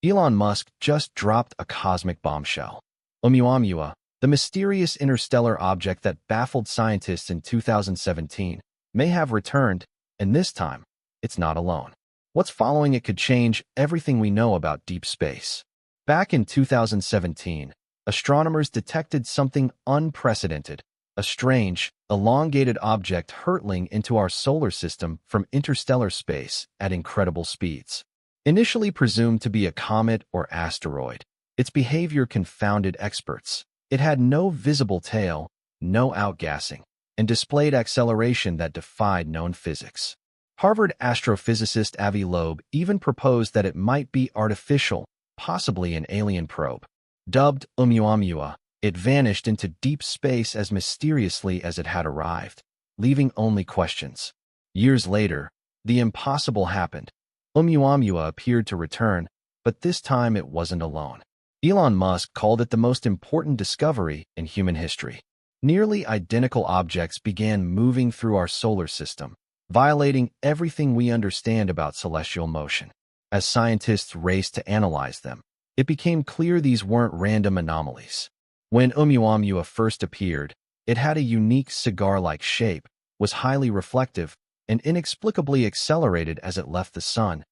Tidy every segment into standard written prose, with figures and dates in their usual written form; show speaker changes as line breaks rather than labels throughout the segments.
Elon Musk just dropped a cosmic bombshell. Oumuamua, the mysterious interstellar object that baffled scientists in 2017, may have returned, and this time, it's not alone. What's following it could change everything we know about deep space. Back in 2017, astronomers detected something unprecedented, a strange, elongated object hurtling into our solar system from interstellar space at incredible speeds. Initially presumed to be a comet or asteroid, its behavior confounded experts. It had no visible tail, no outgassing, and displayed acceleration that defied known physics. Harvard astrophysicist Avi Loeb even proposed that it might be artificial, possibly an alien probe. Dubbed Oumuamua, it vanished into deep space as mysteriously as it had arrived, leaving only questions. Years later, the impossible happened. Oumuamua appeared to return, but this time it wasn't alone. Elon Musk called it the most important discovery in human history. Nearly identical objects began moving through our solar system, violating everything we understand about celestial motion. As scientists raced to analyze them, it became clear these weren't random anomalies. When Oumuamua first appeared, it had a unique cigar-like shape, was highly reflective, and inexplicably accelerated as it left the sun,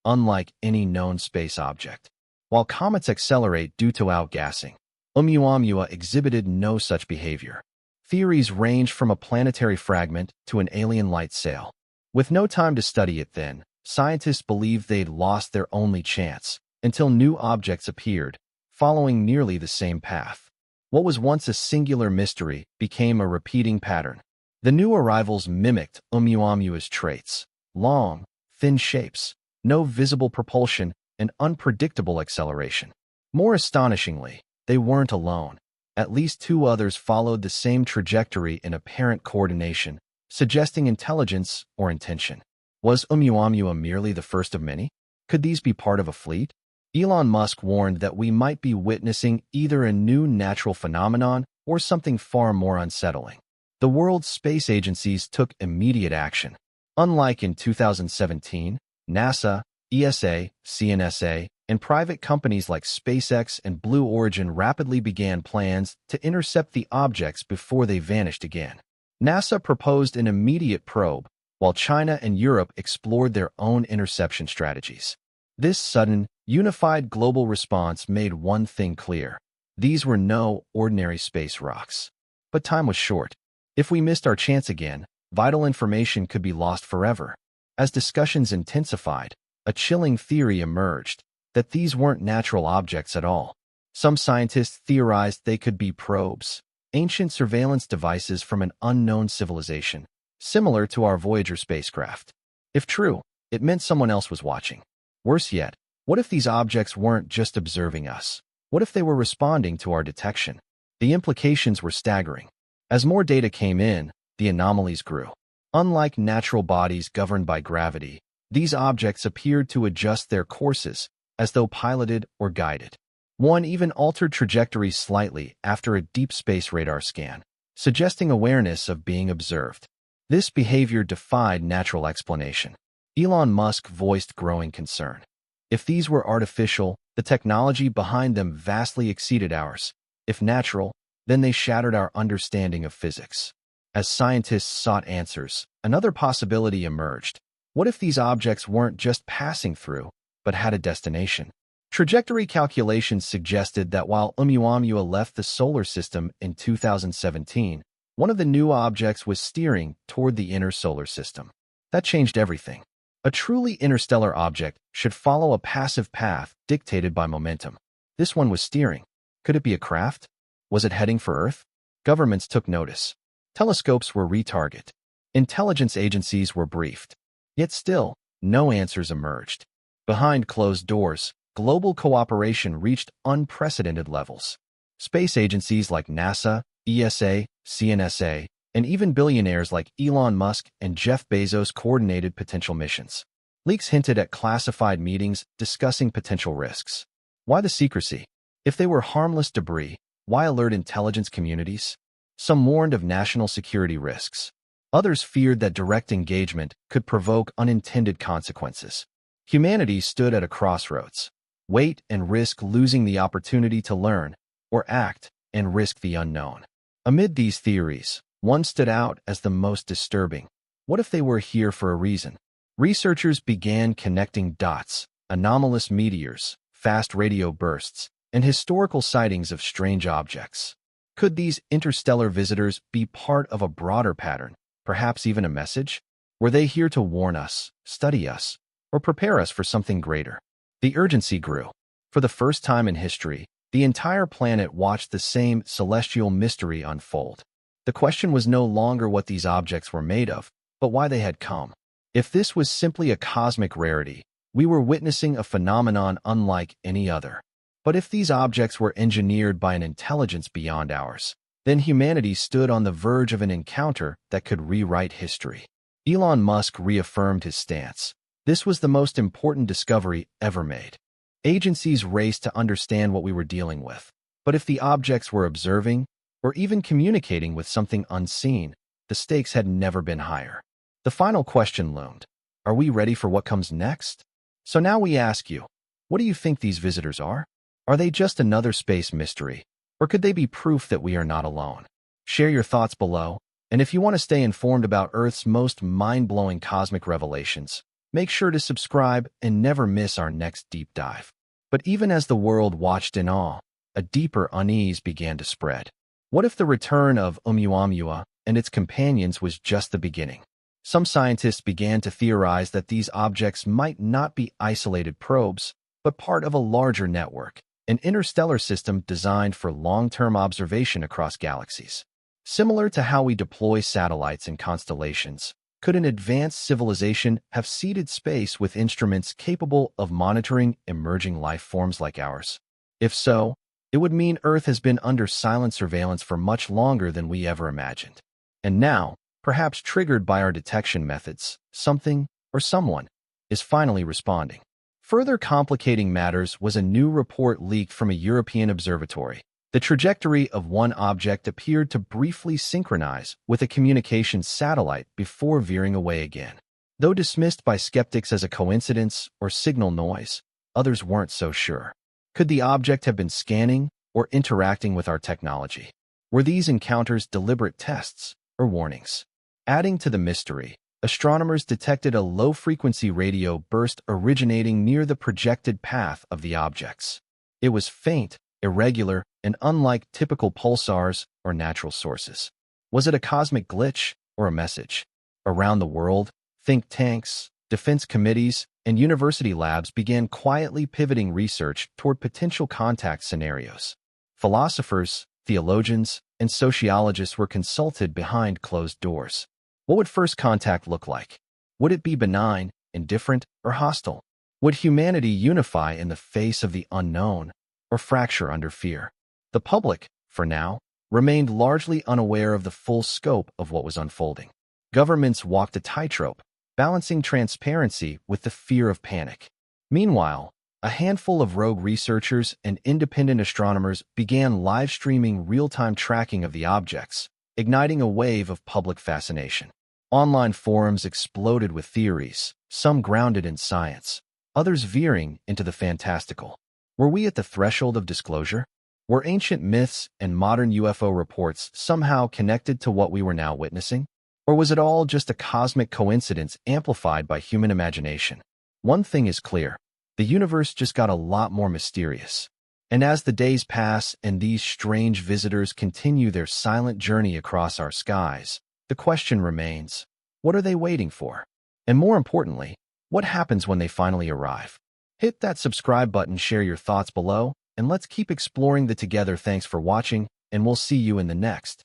unlike any known space object. While comets accelerate due to outgassing, Oumuamua exhibited no such behavior. Theories range from a planetary fragment to an alien light sail. With no time to study it then, scientists believed they'd lost their only chance, until new objects appeared, following nearly the same path. What was once a singular mystery became a repeating pattern. The new arrivals mimicked Oumuamua's traits: long, thin shapes, no visible propulsion, and unpredictable acceleration. More astonishingly, they weren't alone. At least two others followed the same trajectory in apparent coordination, suggesting intelligence or intention. Was Oumuamua merely the first of many? Could these be part of a fleet? Elon Musk warned that we might be witnessing either a new natural phenomenon or something far more unsettling. The world's space agencies took immediate action. Unlike in 2017, NASA, ESA, CNSA, and private companies like SpaceX and Blue Origin rapidly began plans to intercept the objects before they vanished again. NASA proposed an immediate probe, while China and Europe explored their own interception strategies. This sudden, unified global response made one thing clear: these were no ordinary space rocks. But time was short. If we missed our chance again, vital information could be lost forever. As discussions intensified, a chilling theory emerged: that these weren't natural objects at all. Some scientists theorized they could be probes, ancient surveillance devices from an unknown civilization, similar to our Voyager spacecraft. If true, it meant someone else was watching. Worse yet, what if these objects weren't just observing us? What if they were responding to our detection? The implications were staggering. As more data came in, the anomalies grew. Unlike natural bodies governed by gravity, these objects appeared to adjust their courses, as though piloted or guided. One even altered trajectories slightly after a deep space radar scan, suggesting awareness of being observed. This behavior defied natural explanation. Elon Musk voiced growing concern. If these were artificial, the technology behind them vastly exceeded ours. If natural, then they shattered our understanding of physics. As scientists sought answers, another possibility emerged. What if these objects weren't just passing through, but had a destination? Trajectory calculations suggested that while Oumuamua left the solar system in 2017, one of the new objects was steering toward the inner solar system. That changed everything. A truly interstellar object should follow a passive path dictated by momentum. This one was steering. Could it be a craft? Was it heading for Earth? Governments took notice. Telescopes were retargeted. Intelligence agencies were briefed. Yet still, no answers emerged. Behind closed doors, global cooperation reached unprecedented levels. Space agencies like NASA, ESA, CNSA, and even billionaires like Elon Musk and Jeff Bezos coordinated potential missions. Leaks hinted at classified meetings discussing potential risks. Why the secrecy? If they were harmless debris, why alert intelligence communities? Some warned of national security risks. Others feared that direct engagement could provoke unintended consequences. Humanity stood at a crossroads. wait and risk losing the opportunity to learn, or act and risk the unknown. Amid these theories, one stood out as the most disturbing. What if they were here for a reason? Researchers began connecting dots, anomalous meteors, fast radio bursts, and historical sightings of strange objects. Could these interstellar visitors be part of a broader pattern, perhaps even a message? Were they here to warn us, study us, or prepare us for something greater? The urgency grew. For the first time in history, the entire planet watched the same celestial mystery unfold. The question was no longer what these objects were made of, but why they had come. If this was simply a cosmic rarity, we were witnessing a phenomenon unlike any other. But if these objects were engineered by an intelligence beyond ours, then humanity stood on the verge of an encounter that could rewrite history. Elon Musk reaffirmed his stance. This was the most important discovery ever made. Agencies raced to understand what we were dealing with. But if the objects were observing, or even communicating with something unseen, the stakes had never been higher. The final question loomed. Are we ready for what comes next? So now we ask you, what do you think these visitors are? Are they just another space mystery? Or could they be proof that we are not alone? Share your thoughts below, and if you want to stay informed about Earth's most mind-blowing cosmic revelations, make sure to subscribe and never miss our next deep dive. But even as the world watched in awe, a deeper unease began to spread. What if the return of Oumuamua and its companions was just the beginning? Some scientists began to theorize that these objects might not be isolated probes, but part of a larger network, an interstellar system designed for long-term observation across galaxies. Similar to how we deploy satellites and constellations, could an advanced civilization have seeded space with instruments capable of monitoring emerging life forms like ours? If so, it would mean Earth has been under silent surveillance for much longer than we ever imagined. And now, perhaps triggered by our detection methods, something or someone is finally responding. Further complicating matters was a new report leaked from a European observatory. The trajectory of one object appeared to briefly synchronize with a communications satellite before veering away again. Though dismissed by skeptics as a coincidence or signal noise, others weren't so sure. Could the object have been scanning or interacting with our technology? Were these encounters deliberate tests or warnings? Adding to the mystery, astronomers detected a low-frequency radio burst originating near the projected path of the objects. It was faint, irregular, and unlike typical pulsars or natural sources. Was it a cosmic glitch or a message? Around the world, think tanks, defense committees, and university labs began quietly pivoting research toward potential contact scenarios. Philosophers, theologians, and sociologists were consulted behind closed doors. What would first contact look like? Would it be benign, indifferent, or hostile? Would humanity unify in the face of the unknown, or fracture under fear? The public, for now, remained largely unaware of the full scope of what was unfolding. Governments walked a tightrope, balancing transparency with the fear of panic. Meanwhile, a handful of rogue researchers and independent astronomers began live-streaming real-time tracking of the objects, igniting a wave of public fascination. Online forums exploded with theories, some grounded in science, others veering into the fantastical. Were we at the threshold of disclosure? Were ancient myths and modern UFO reports somehow connected to what we were now witnessing? Or was it all just a cosmic coincidence amplified by human imagination? One thing is clear. The universe just got a lot more mysterious. And as the days pass and these strange visitors continue their silent journey across our skies, the question remains, what are they waiting for? And more importantly, what happens when they finally arrive? Hit that subscribe button, share your thoughts below, and let's keep exploring the together. Thanks for watching, and we'll see you in the next.